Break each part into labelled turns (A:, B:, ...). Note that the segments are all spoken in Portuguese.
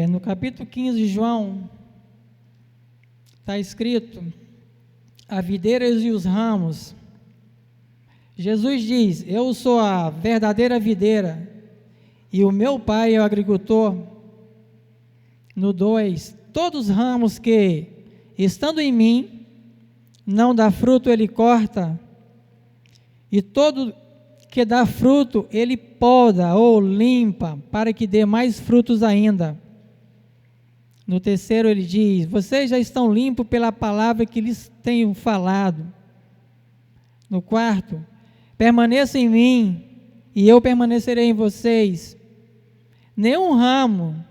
A: No capítulo 15 de João, está escrito: a videira e os ramos. Jesus diz: eu sou a verdadeira videira, e o meu pai é o agricultor. No 2, todos os ramos que, estando em mim, não dá fruto, ele corta, e todo que dá fruto, ele poda ou limpa, para que dê mais frutos ainda. No 3, ele diz: vocês já estão limpos pela palavra que lhes tenho falado. No 4, permaneça em mim, e eu permanecerei em vocês. Nenhum ramo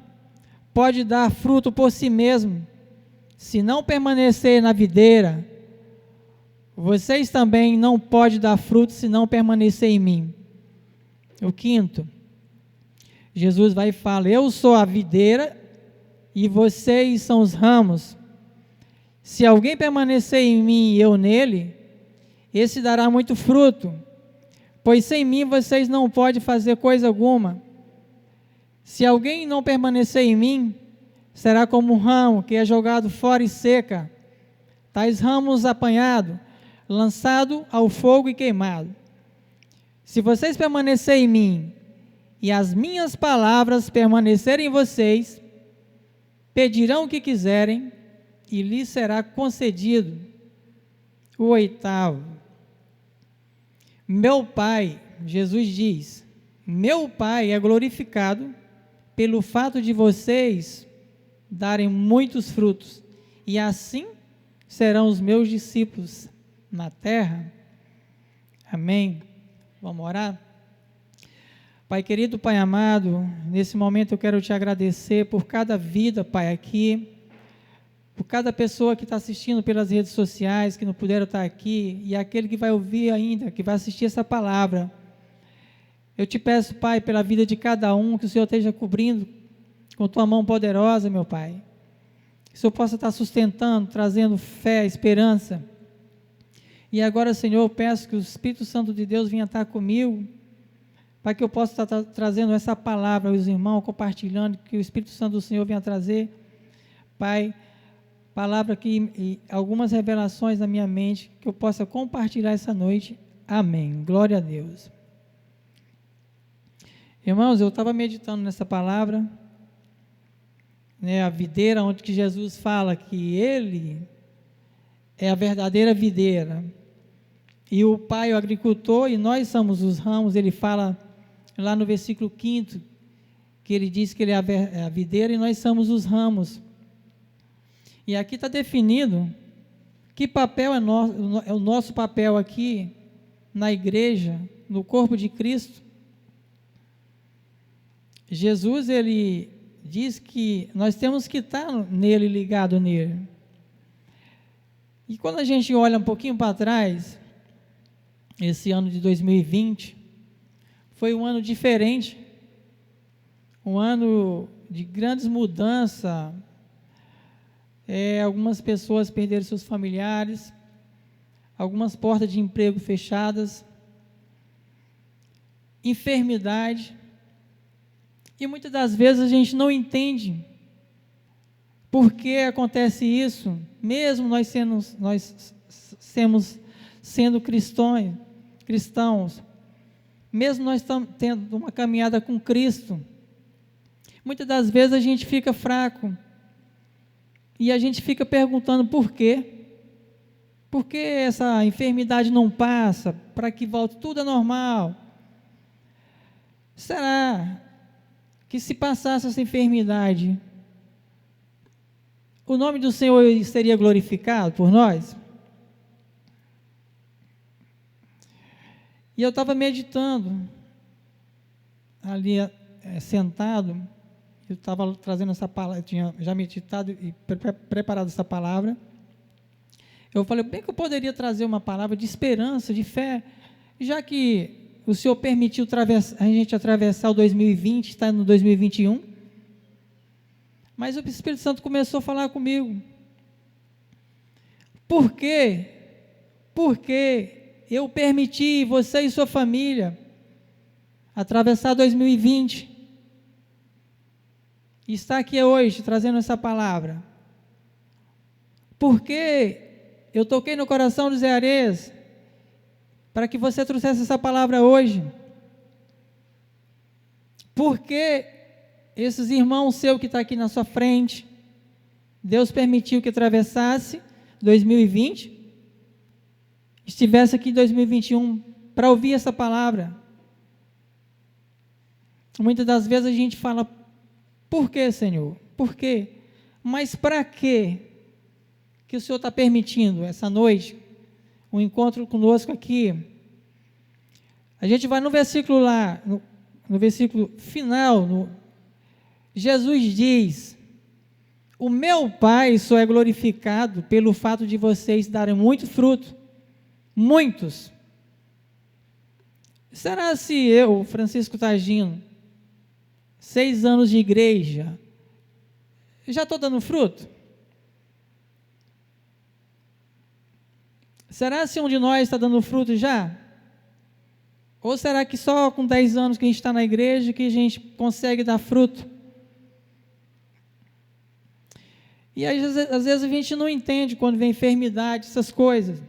A: pode dar fruto por si mesmo, se não permanecer na videira. Vocês também não podem dar fruto, se não permanecer em mim. O 5, Jesus vai e fala: eu sou a videira, e vocês são os ramos. Se alguém permanecer em mim e eu nele, esse dará muito fruto, pois sem mim vocês não podem fazer coisa alguma. Se alguém não permanecer em mim, será como um ramo que é jogado fora e seca, tais ramos apanhados, lançado ao fogo e queimado. Se vocês permanecerem em mim, e as minhas palavras permanecerem em vocês, pedirão o que quiserem, e lhes será concedido. O 8, meu Pai, Jesus diz, meu Pai é glorificado pelo fato de vocês darem muitos frutos, e assim serão os meus discípulos na terra. Amém. Vamos orar? Pai querido, Pai amado, nesse momento eu quero te agradecer por cada vida, Pai, aqui, por cada pessoa que está assistindo pelas redes sociais, que não puderam estar aqui, e aquele que vai ouvir ainda, que vai assistir essa palavra. Eu te peço, Pai, pela vida de cada um, que o Senhor esteja cobrindo com tua mão poderosa, meu Pai. Que o Senhor possa estar sustentando, trazendo fé, esperança. E agora, Senhor, eu peço que o Espírito Santo de Deus venha estar comigo, para que eu possa estar trazendo essa palavra aos irmãos, compartilhando, que o Espírito Santo do Senhor venha trazer, Pai, palavra e algumas revelações na minha mente, que eu possa compartilhar essa noite. Amém. Glória a Deus. Irmãos, eu estava meditando nessa palavra, a videira, onde que Jesus fala que Ele é a verdadeira videira, e o Pai é o agricultor, e nós somos os ramos. Ele fala lá no versículo 5, que Ele diz que Ele é a videira, e nós somos os ramos. E aqui está definido que papel é o nosso papel aqui, na igreja, no corpo de Cristo. Jesus, Ele diz que nós temos que estar nele, ligado nele. E quando a gente olha um pouquinho para trás, esse ano de 2020, foi um ano diferente, um ano de grandes mudanças. Algumas pessoas perderam seus familiares, algumas portas de emprego fechadas, enfermidade, e muitas das vezes a gente não entende por que acontece isso, mesmo nós sendo cristãos, mesmo nós estamos tendo uma caminhada com Cristo, muitas das vezes a gente fica fraco, e a gente fica perguntando por quê? Por que essa enfermidade não passa, para que volte tudo a normal? Será que se passasse essa enfermidade, o nome do Senhor seria glorificado por nós? E eu estava meditando, ali sentado, eu estava trazendo essa palavra, eu tinha já meditado e preparado essa palavra. Eu falei, bem que eu poderia trazer uma palavra de esperança, de fé, já que o Senhor permitiu a gente atravessar o 2020, está no 2021, mas o Espírito Santo começou a falar comigo. Por quê? Porque eu permiti você e sua família atravessar 2020. e está aqui hoje trazendo essa palavra? Porque eu toquei no coração do Zé Ares para que você trouxesse essa palavra hoje. Porque esses irmãos seus que estão aqui na sua frente, Deus permitiu que atravessasse 2020, estivesse aqui em 2021 para ouvir essa palavra. Muitas das vezes a gente fala, por que, Senhor? Por quê? Mas para quê que o Senhor está permitindo essa noite, um encontro conosco aqui? A gente vai no versículo lá, no versículo final, Jesus diz: o meu Pai só é glorificado pelo fato de vocês darem muito fruto, muitos. Será se eu, Francisco Tagino, 6 anos de igreja, já estou dando fruto? Será se um de nós está dando fruto já? Ou será que só com 10 anos que a gente está na igreja que a gente consegue dar fruto? E aí, às vezes a gente não entende quando vem enfermidade, essas coisas.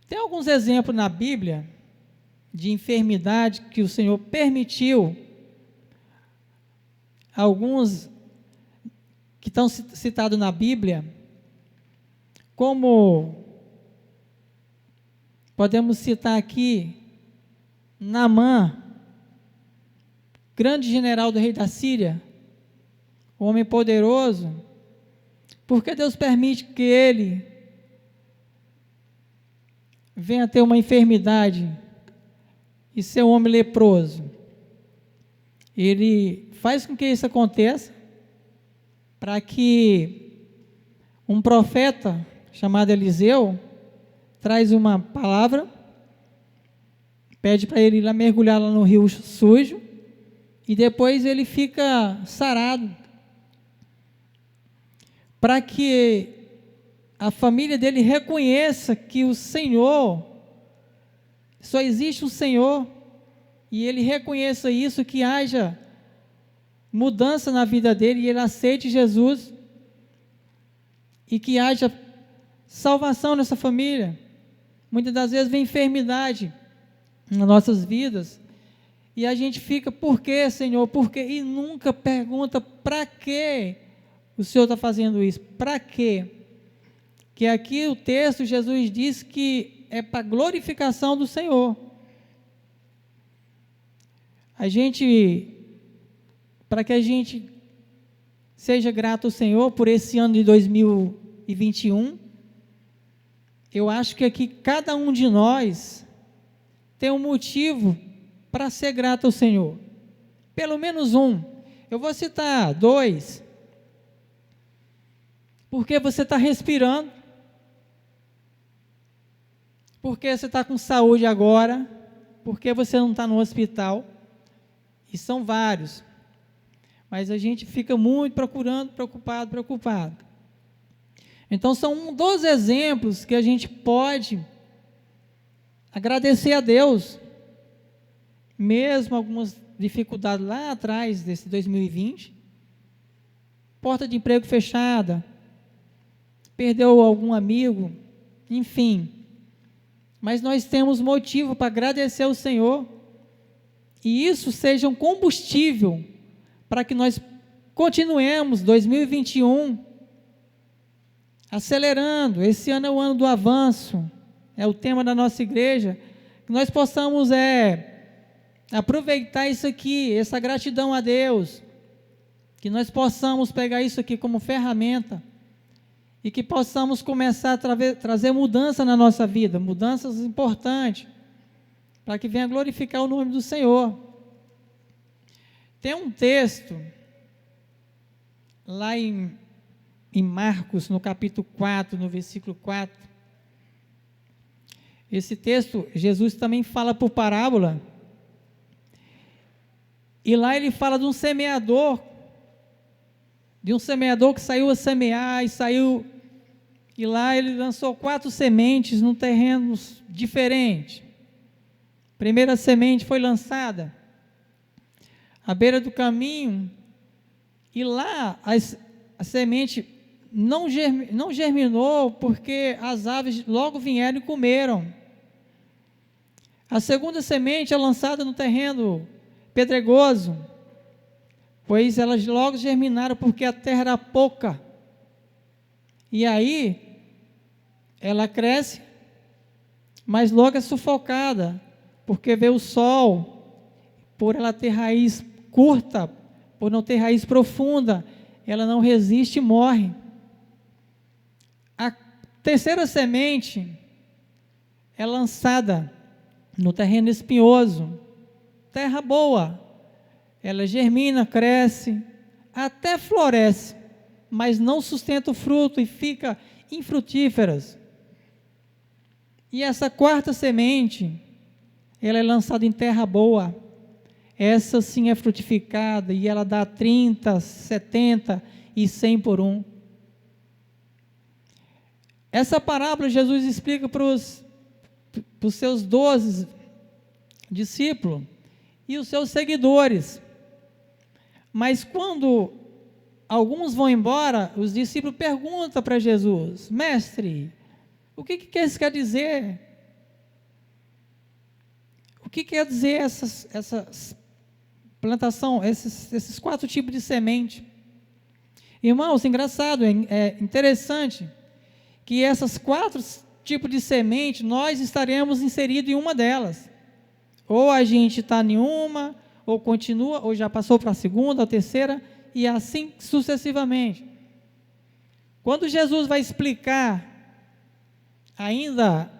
A: Tem alguns exemplos na Bíblia de enfermidade que o Senhor permitiu, alguns que estão citados na Bíblia, como podemos citar aqui Naamã, grande general do rei da Síria, um homem poderoso. Porque Deus permite que ele venha ter uma enfermidade e ser um homem leproso? Ele faz com que isso aconteça para que um profeta chamado Eliseu traz uma palavra, pede para ele ir lá mergulhar lá no rio sujo, e depois ele fica sarado, para que a família dele reconheça que o Senhor, só existe um Senhor, e ele reconheça isso, que haja mudança na vida dele, e ele aceite Jesus, e que haja salvação nessa família. Muitas das vezes vem enfermidade nas nossas vidas, e a gente fica, por quê, Senhor, por quê? E nunca pergunta, para quê o Senhor está fazendo isso? Para quê? Que aqui o texto, Jesus diz que é para glorificação do Senhor. Para que a gente seja grato ao Senhor por esse ano de 2021, eu acho que aqui cada um de nós tem um motivo para ser grato ao Senhor, pelo menos um. Eu vou citar 2, porque você está respirando, porque você está com saúde agora, porque você não está no hospital, e são vários, mas a gente fica muito preocupado. Então são 2 exemplos que a gente pode agradecer a Deus, mesmo algumas dificuldades lá atrás desse 2020, porta de emprego fechada, perdeu algum amigo, enfim, mas nós temos motivo para agradecer ao Senhor, e isso seja um combustível para que nós continuemos 2021 acelerando. Esse ano é o ano do avanço, é o tema da nossa igreja, que nós possamos aproveitar isso aqui, essa gratidão a Deus, que nós possamos pegar isso aqui como ferramenta, e que possamos começar a trazer mudança na nossa vida, mudanças importantes, para que venha glorificar o nome do Senhor. Tem um texto lá em Marcos, no capítulo 4, no versículo 4, esse texto, Jesus também fala por parábola, e lá ele fala de um semeador que saiu a semear, e lá ele lançou 4 sementes num terreno diferente. Primeira semente foi lançada à beira do caminho, E lá a semente não germinou, porque as aves logo vieram e comeram. A segunda semente é lançada no terreno pedregoso, pois elas logo germinaram, porque a terra era pouca. E aí, ela cresce, mas logo é sufocada, porque vê o sol, por ela ter raiz curta, por não ter raiz profunda, ela não resiste e morre. A terceira semente é lançada no terreno espinhoso, terra boa, ela germina, cresce, até floresce, mas não sustenta o fruto e fica infrutíferas. E essa quarta semente, ela é lançada em terra boa, essa sim é frutificada, e ela dá 30, 70 e 100 por um. Essa parábola Jesus explica para os seus 12 discípulos e os seus seguidores. Mas quando alguns vão embora, os discípulos perguntam para Jesus: Mestre, o que isso quer dizer? O que quer dizer essas plantação, esses 4 tipos de semente? Irmãos, engraçado, é interessante que essas 4 tipos de semente, nós estaremos inseridos em uma delas. Ou a gente está em uma, ou continua, ou já passou para a segunda, a terceira, e assim sucessivamente. Quando Jesus vai explicar, ainda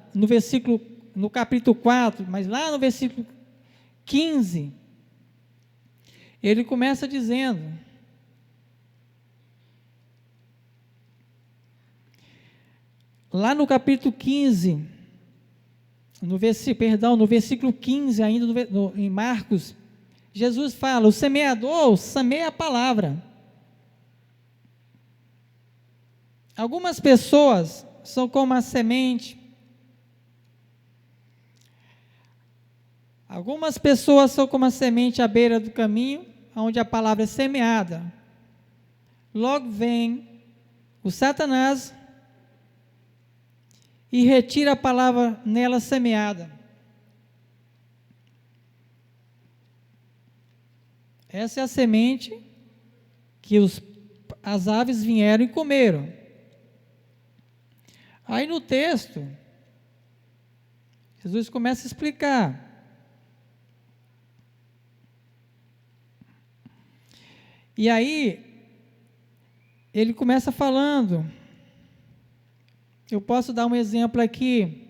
A: no capítulo 4, mas lá no versículo 15, ele começa dizendo: lá no capítulo 15, no versículo 15, ainda em Marcos, Jesus fala: o semeador semeia a palavra. Algumas pessoas são como a semente. Algumas pessoas são como a semente à beira do caminho, onde a palavra é semeada. Logo vem o Satanás e retira a palavra nela semeada. Essa é a semente que as aves vieram e comeram. Aí no texto, Jesus começa a explicar. E aí, ele começa falando. Eu posso dar um exemplo aqui.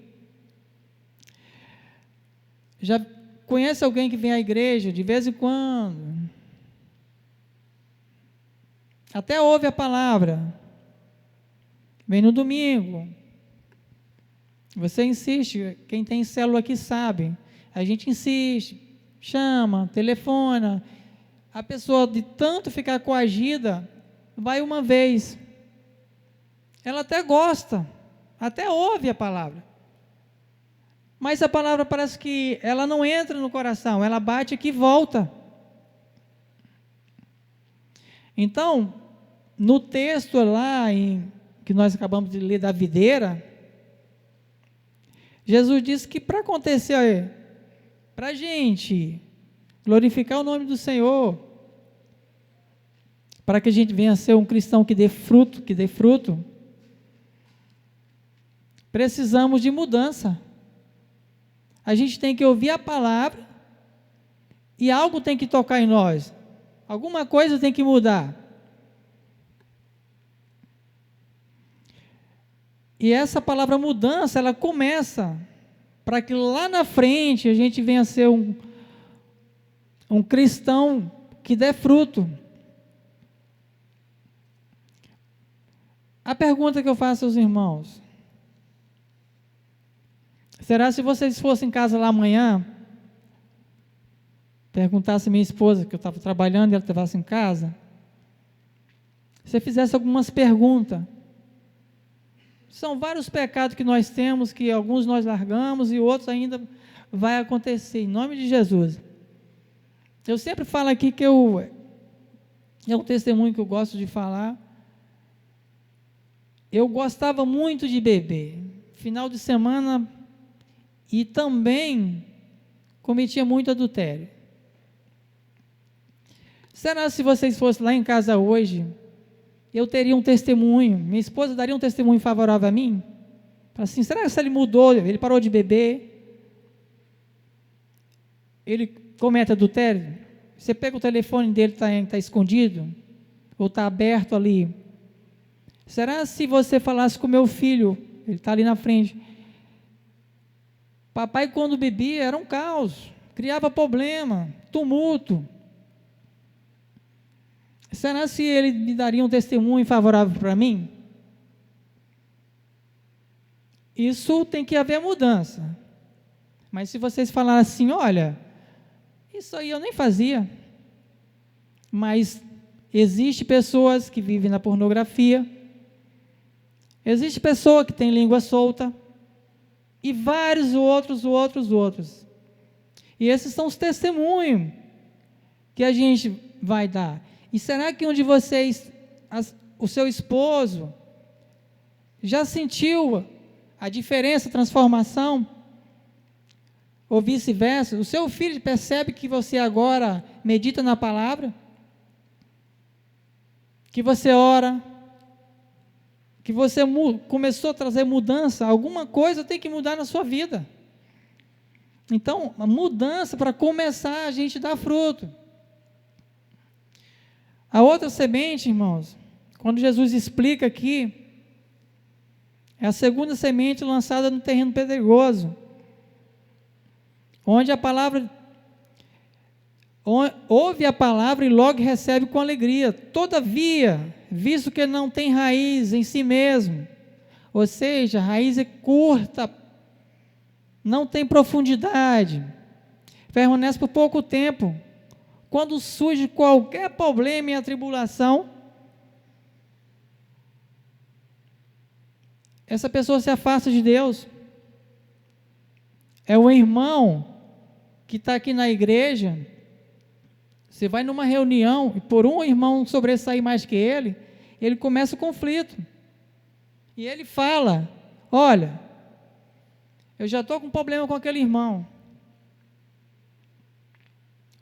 A: Já conhece alguém que vem à igreja de vez em quando? Até ouve a palavra. Vem no domingo. Você insiste, quem tem célula aqui sabe. A gente insiste, chama, telefona. A pessoa, de tanto ficar coagida, vai uma vez. Ela até gosta, até ouve a palavra. Mas a palavra parece que ela não entra no coração, ela bate aqui e volta. Então, no texto lá, que nós acabamos de ler da videira, Jesus disse que para acontecer, para a gente glorificar o nome do Senhor, para que a gente venha a ser um cristão que dê fruto, precisamos de mudança. A gente tem que ouvir a palavra e algo tem que tocar em nós. Alguma coisa tem que mudar. E essa palavra mudança, ela começa para que lá na frente a gente venha a ser um cristão que dê fruto. A pergunta que eu faço aos irmãos: será se vocês fossem em casa lá amanhã, perguntasse a minha esposa, que eu estava trabalhando e ela estava em casa, se fizesse algumas perguntas? São vários pecados que nós temos, que alguns nós largamos e outros ainda vai acontecer, em nome de Jesus. Eu sempre falo aqui que é um testemunho que eu gosto de falar. Eu gostava muito de beber, final de semana, e também cometia muito adultério. Será se vocês fossem lá em casa hoje, eu teria um testemunho, minha esposa daria um testemunho favorável a mim? Assim, será que se ele mudou, ele parou de beber? Ele comete adultério? Você pega o telefone dele, está escondido? Ou está aberto ali? Será se você falasse com meu filho, ele está ali na frente, papai quando bebia era um caos, criava problema, tumulto. Será se ele me daria um testemunho favorável para mim? Isso tem que haver mudança. Mas se vocês falarem assim, olha, isso aí eu nem fazia, mas existe pessoas que vivem na pornografia, existe pessoa que tem língua solta, e vários outros. E esses são os testemunhos que a gente vai dar. E será que um de vocês, o seu esposo, já sentiu a diferença, a transformação? Ou vice-versa? O seu filho percebe que você agora medita na palavra? Que você ora? Que você começou a trazer mudança? Alguma coisa tem que mudar na sua vida. Então, a mudança para começar a gente dar fruto. A outra semente, irmãos, quando Jesus explica aqui, é a segunda semente lançada no terreno pedregoso, onde a palavra, ouve a palavra e logo recebe com alegria. Todavia, visto que não tem raiz em si mesmo, ou seja, a raiz é curta, não tem profundidade, permanece por pouco tempo. Quando surge qualquer problema e atribulação, essa pessoa se afasta de Deus. É o irmão que está aqui na igreja, você vai numa reunião, e por um irmão sobressair mais que ele começa o conflito. E ele fala, olha, eu já estou com problema com aquele irmão.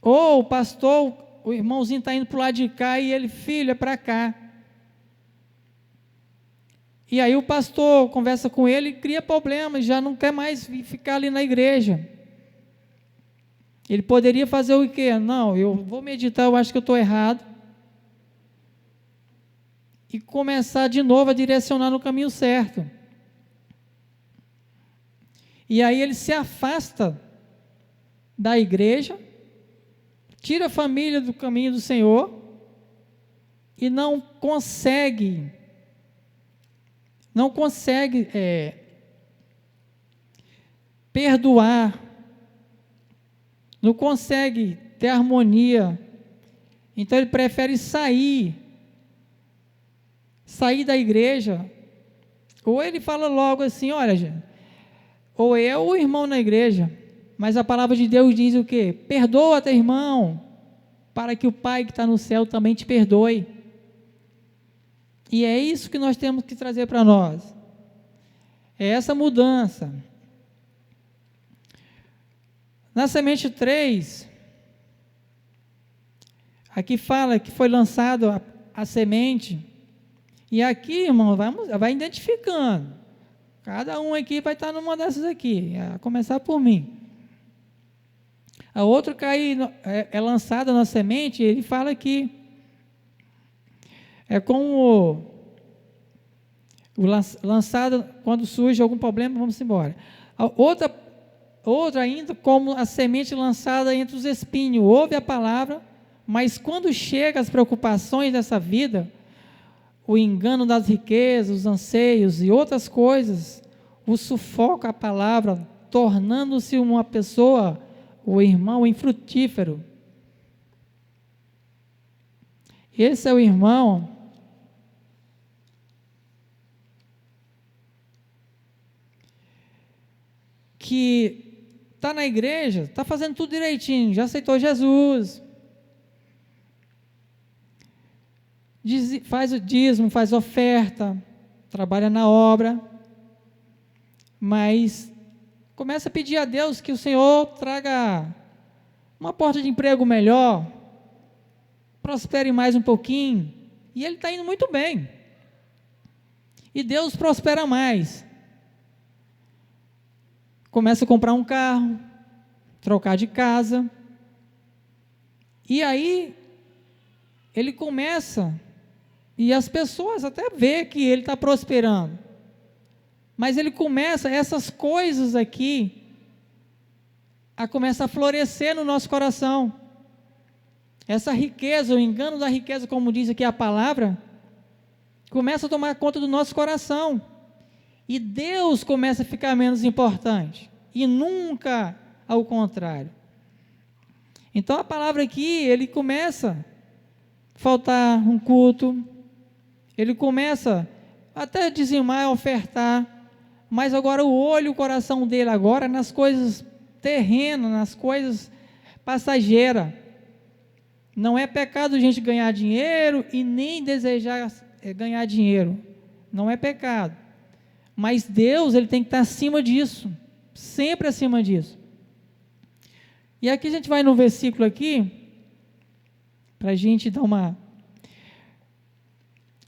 A: Ou o pastor, o irmãozinho está indo para o lado de cá e ele, filho, é para cá. E aí o pastor conversa com ele e cria problemas, já não quer mais ficar ali na igreja. Ele poderia fazer o quê? Não, eu vou meditar, eu acho que eu estou errado. E começar de novo a direcionar no caminho certo. E aí ele se afasta da igreja, tira a família do caminho do Senhor e não consegue perdoar, não consegue ter harmonia. Então ele prefere sair da igreja, ou ele fala logo assim, olha, gente, ou eu ou o irmão na igreja, mas a palavra de Deus diz o quê? Perdoa teu irmão, para que o Pai que está no céu também te perdoe. E é isso que nós temos que trazer para nós, é essa mudança. Na semente 3, aqui fala que foi lançado a semente, e aqui, irmão, vai identificando, cada um aqui vai estar numa dessas aqui, a começar por mim. A outra é lançada na semente, ele fala aqui, é como lançado, quando surge algum problema, vamos embora. A outra ainda, como a semente lançada entre os espinhos, ouve a palavra, mas quando chega as preocupações dessa vida, o engano das riquezas, os anseios e outras coisas, o sufoca a palavra, tornando-se uma pessoa, o irmão infrutífero. Esse é o irmão que está na igreja, está fazendo tudo direitinho, já aceitou Jesus, faz o dízimo, faz oferta, trabalha na obra, mas começa a pedir a Deus que o Senhor traga uma porta de emprego melhor, prospere mais um pouquinho, e ele está indo muito bem, e Deus prospera mais, começa a comprar um carro, trocar de casa, e aí ele começa, e as pessoas até vê que ele está prosperando, mas ele começa, essas coisas aqui, começa a florescer no nosso coração, essa riqueza, o engano da riqueza, como diz aqui a palavra, começa a tomar conta do nosso coração, e Deus começa a ficar menos importante, e nunca ao contrário. Então a palavra aqui, ele começa a faltar um culto, ele começa até a dizimar, a ofertar, mas agora o olho, o coração dele agora nas coisas terrenas, nas coisas passageiras. Não é pecado a gente ganhar dinheiro e nem desejar ganhar dinheiro, não é pecado, mas Deus, ele tem que estar acima disso, sempre acima disso. E aqui a gente vai no versículo aqui, para a gente dar uma,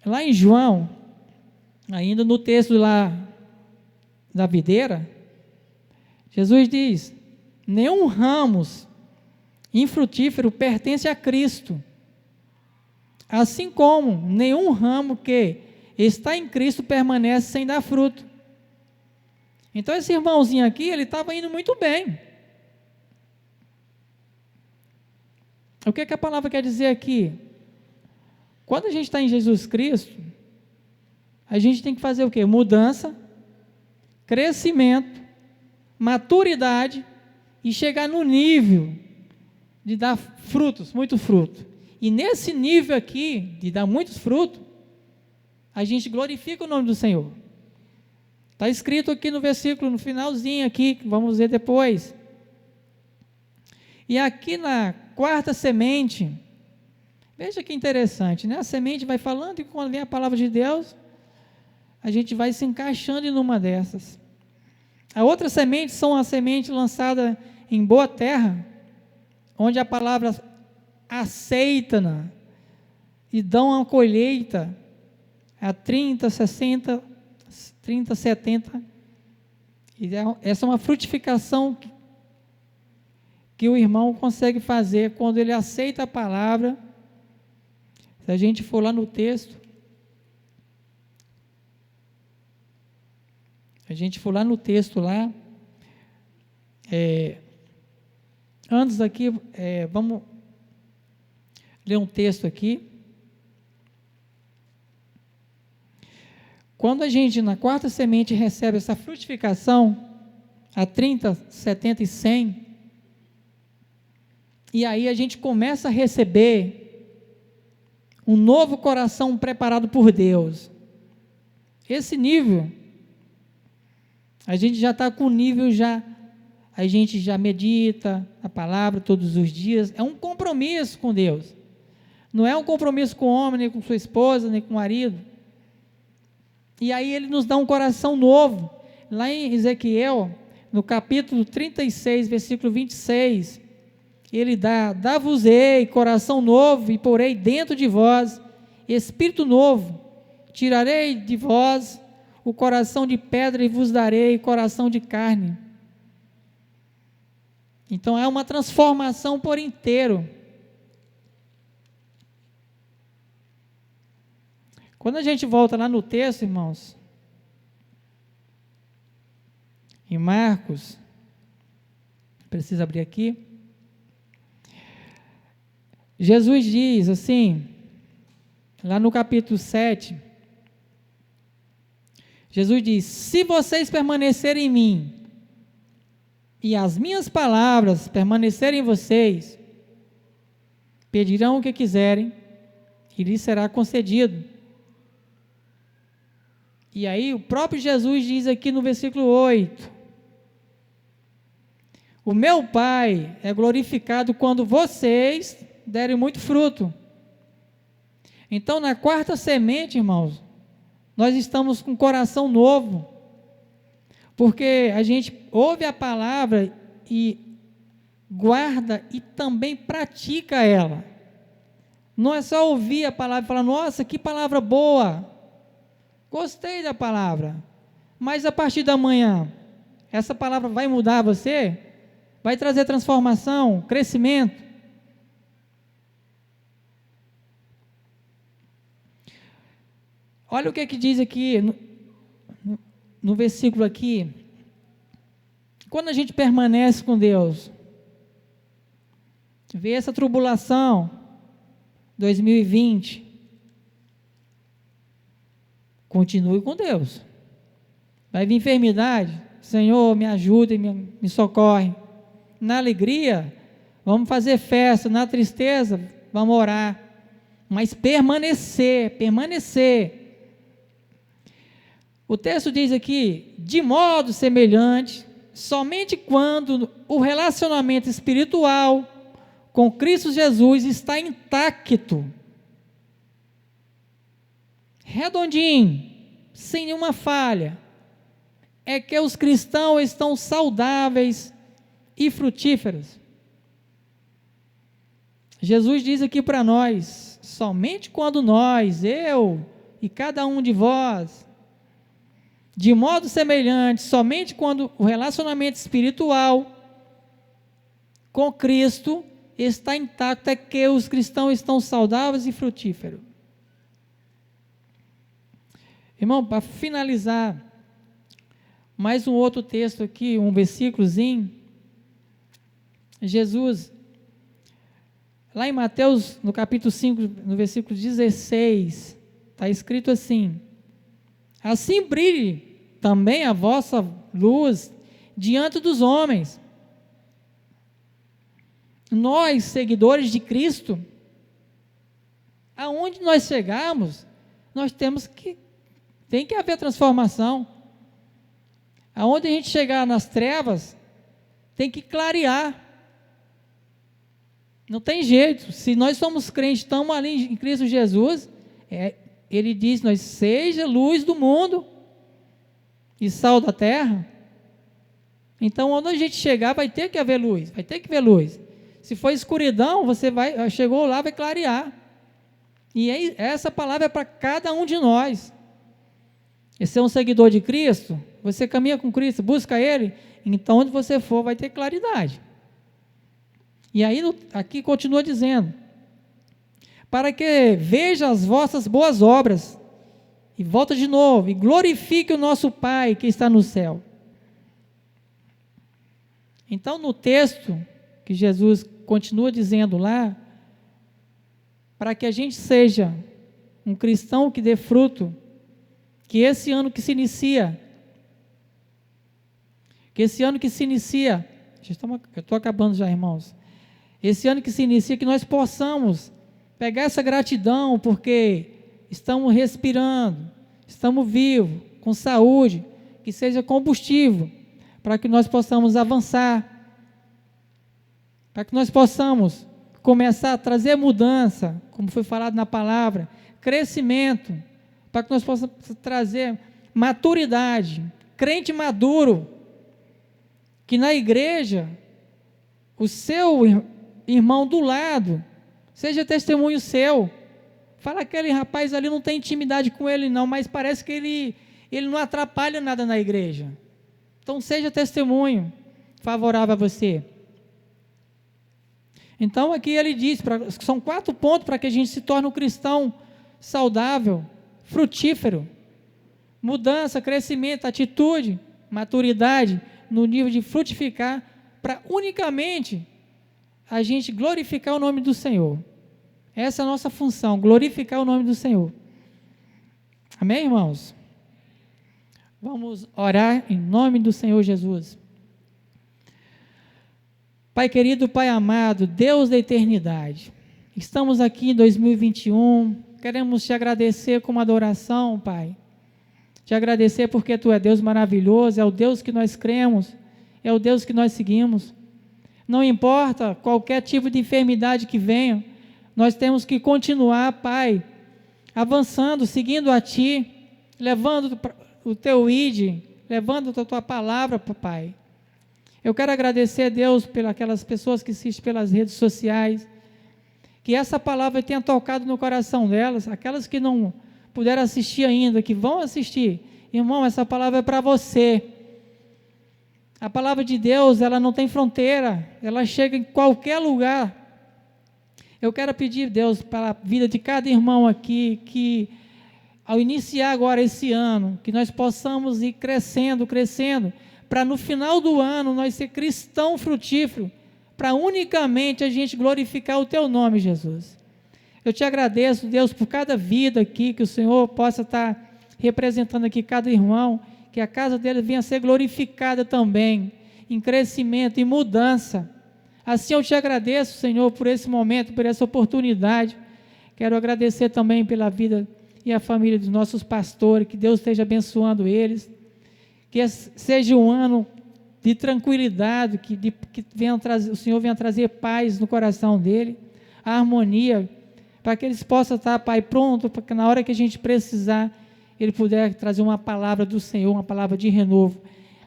A: lá em João, ainda no texto lá da videira, Jesus diz: nenhum ramo infrutífero pertence a Cristo, assim como nenhum ramo que está em Cristo permanece sem dar fruto. Então esse irmãozinho aqui, ele estava indo muito bem. O que a palavra quer dizer aqui? Quando a gente está em Jesus Cristo, a gente tem que fazer o quê? Mudança, crescimento, maturidade e chegar no nível de dar frutos, muito fruto. E nesse nível aqui, de dar muitos frutos, a gente glorifica o nome do Senhor. Está escrito aqui no versículo, no finalzinho aqui, que vamos ver depois. E aqui na quarta semente, veja que interessante, né? A semente vai falando e quando vem a palavra de Deus, a gente vai se encaixando em uma dessas. A outra semente são a semente lançada em boa terra, onde a palavra aceita e dão uma colheita a 30, 60, 30, 70. E essa é uma frutificação que o irmão consegue fazer quando ele aceita a palavra. Se a gente for lá no texto, antes aqui, vamos ler um texto aqui. Quando a gente, na quarta semente, recebe essa frutificação, a 30, 70 e 100, e aí a gente começa a receber um novo coração preparado por Deus. Esse nível, a gente já está com o nível, a gente já medita a palavra todos os dias, é um compromisso com Deus, não é um compromisso com o homem, nem com sua esposa, nem com o marido. E aí ele nos dá um coração novo, lá em Ezequiel, no capítulo 36, versículo 26, ele dá-vos-ei coração novo, e porei dentro de vós espírito novo, tirarei de vós o coração de pedra, e vos darei coração de carne. Então é uma transformação por inteiro. Quando a gente volta lá no texto, irmãos, em Marcos, precisa abrir aqui, Jesus diz assim, lá no capítulo 7, Jesus diz: se vocês permanecerem em mim, e as minhas palavras permanecerem em vocês, pedirão o que quiserem, e lhes será concedido. E aí o próprio Jesus diz aqui no versículo 8, o meu Pai é glorificado quando vocês derem muito fruto, Então, na quarta semente, irmãos, nós estamos com um coração novo, porque a gente ouve a palavra e guarda e também pratica ela. Não é só ouvir a palavra e falar, nossa, que palavra boa, gostei da palavra, mas a partir da manhã, essa palavra vai mudar você? Vai trazer transformação, crescimento? Olha o que diz aqui, no versículo aqui, quando a gente permanece com Deus, vê essa tribulação, 2020, continue com Deus. Vai vir enfermidade, Senhor, me ajuda e me socorre. Na alegria, vamos fazer festa. Na tristeza, vamos orar. Mas permanecer. O texto diz aqui, de modo semelhante, somente quando o relacionamento espiritual com Cristo Jesus está intacto, redondinho, sem nenhuma falha, é que os cristãos estão saudáveis e frutíferos. Jesus diz aqui para nós, somente quando nós, eu e cada um de vós, de modo semelhante, somente quando o relacionamento espiritual com Cristo está intacto, é que os cristãos estão saudáveis e frutíferos. Irmão, para finalizar, mais um outro texto aqui, um versículozinho. Jesus, lá em Mateus, no capítulo 5, no versículo 16, está escrito assim: assim brilhe também a vossa luz diante dos homens. Nós, seguidores de Cristo, aonde nós chegarmos, nós tem que haver transformação. Aonde a gente chegar nas trevas, tem que clarear. Não tem jeito. Se nós somos crentes, estamos ali em Cristo Jesus, Ele diz, nós seja luz do mundo e sal da terra. Então, onde a gente chegar, vai ter que haver luz, vai ter que ver luz. Se for escuridão, chegou lá, vai clarear. E essa palavra é para cada um de nós. Você é um seguidor de Cristo, você caminha com Cristo, busca Ele, então onde você for vai ter claridade. E aí aqui continua dizendo, para que veja as vossas boas obras, e volta de novo, e glorifique o nosso Pai que está no céu. Então no texto que Jesus continua dizendo lá, para que a gente seja um cristão que dê fruto, que esse ano que se inicia, eu estou acabando já, irmãos, esse ano que se inicia, que nós possamos pegar essa gratidão, porque estamos respirando, estamos vivos, com saúde, que seja combustível, para que nós possamos avançar, para que nós possamos começar a trazer mudança, como foi falado na palavra, crescimento, para que nós possamos trazer maturidade, crente maduro, que na igreja, o seu irmão do lado, seja testemunho seu, fala, aquele rapaz ali não tem intimidade com ele não, mas parece que ele não atrapalha nada na igreja, então seja testemunho favorável a você. Então aqui ele diz, são 4 pontos para que a gente se torne um cristão saudável, frutífero, mudança, crescimento, atitude, maturidade, no nível de frutificar, para unicamente a gente glorificar o nome do Senhor. Essa é a nossa função, glorificar o nome do Senhor. Amém, irmãos? Vamos orar em nome do Senhor Jesus. Pai querido, Pai amado, Deus da eternidade, estamos aqui em 2021, queremos te agradecer com uma adoração, Pai, te agradecer porque Tu é Deus maravilhoso, é o Deus que nós cremos, é o Deus que nós seguimos, não importa qualquer tipo de enfermidade que venha, nós temos que continuar, Pai, avançando, seguindo a Ti, levando o Teu ID, levando a Tua palavra, Pai. Eu quero agradecer, Deus, pelas pessoas que assistem pelas redes sociais, que essa palavra tenha tocado no coração delas, aquelas que não puderam assistir ainda, que vão assistir. Irmão, essa palavra é para você. A palavra de Deus, ela não tem fronteira, ela chega em qualquer lugar. Eu quero pedir, Deus, para a vida de cada irmão aqui, que ao iniciar agora esse ano, que nós possamos ir crescendo, para no final do ano nós ser cristão frutífero, para unicamente a gente glorificar o Teu nome, Jesus. Eu te agradeço, Deus, por cada vida aqui, que o Senhor possa estar representando aqui cada irmão, que a casa dele venha a ser glorificada também, em crescimento, em mudança. Assim eu te agradeço, Senhor, por esse momento, por essa oportunidade. Quero agradecer também pela vida e a família dos nossos pastores, que Deus esteja abençoando eles, que seja um ano de tranquilidade, que o Senhor venha trazer paz no coração dele, a harmonia, para que eles possam estar, Pai, pronto, para que na hora que a gente precisar, ele puder trazer uma palavra do Senhor, uma palavra de renovo.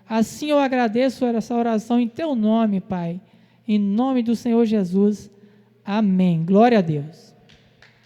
A: Assim eu agradeço essa oração em Teu nome, Pai, em nome do Senhor Jesus. Amém. Glória a Deus.